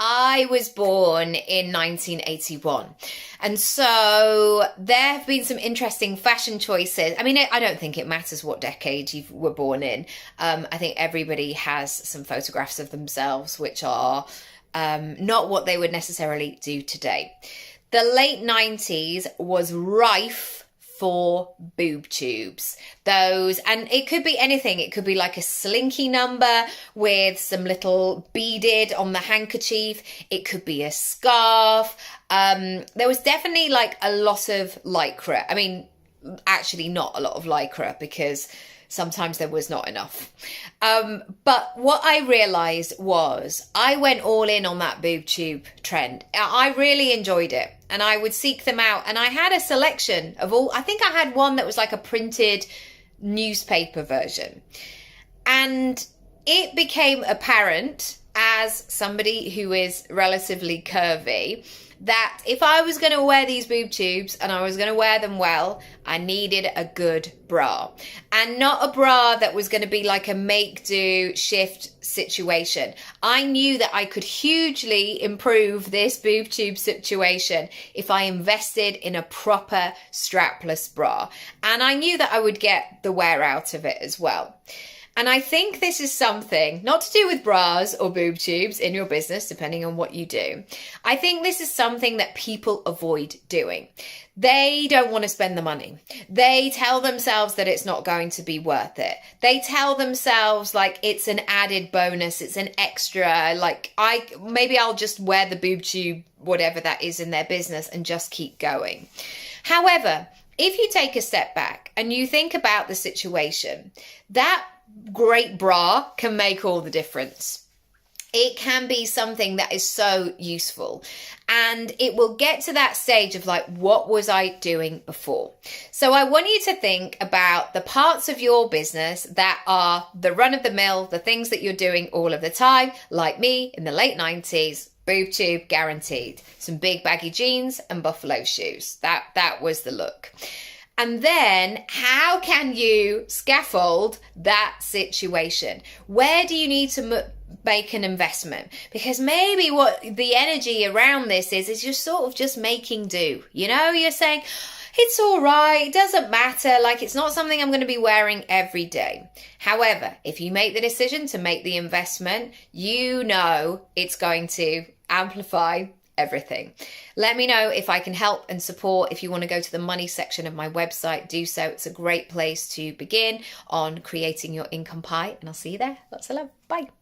I was born in 1981. And so there have been some interesting fashion choices. I mean, I don't think it matters what decade you were born in. I think everybody has some photographs of themselves which are not what they would necessarily do today. The late 90s was rife for boob tubes. Those, and it could be anything. It could be like a slinky number with some little beaded on the handkerchief. It could be a scarf. There was definitely like a lot of lycra. I mean, actually not a lot of lycra because sometimes there was not enough. But what I realized was I went all in on that boob tube trend. I really enjoyed it and I would seek them out. And I had a selection of all, I think I had one that was like a printed newspaper version. And it became apparent as somebody who is relatively curvy that if I was going to wear these boob tubes and I was going to wear them well, I needed a good bra. And not a bra that was going to be like a make do shift situation. I knew that I could hugely improve this boob tube situation if I invested in a proper strapless bra. And I knew that I would get the wear out of it as well. And I think this is something, not to do with bras or boob tubes in your business, depending on what you do. I think this is something that people avoid doing. They don't want to spend the money. They tell themselves that it's not going to be worth it. They tell themselves like it's an added bonus, it's an extra, like maybe I'll just wear the boob tube, whatever that is in their business, and just keep going. However, if you take a step back and you think about the situation, that great bra can make all the difference. It can be something that is so useful and it will get to that stage of like, what was I doing before? So I want you to think about the parts of your business that are the run of the mill, the things that you're doing all of the time, like me in the late 90s, boob tube guaranteed, some big baggy jeans and buffalo shoes. That was the look. And then how can you scaffold that situation? Where do you need to make an investment? Because maybe what the energy around this is you're sort of just making do. You know, you're saying, it's all right, it doesn't matter, like it's not something I'm going to be wearing every day. However, if you make the decision to make the investment, you know it's going to amplify everything. Let me know if I can help and support. If you want to go to the money section of my website, do so. It's a great place to begin on creating your income pie, and I'll see you there. Lots of love. Bye.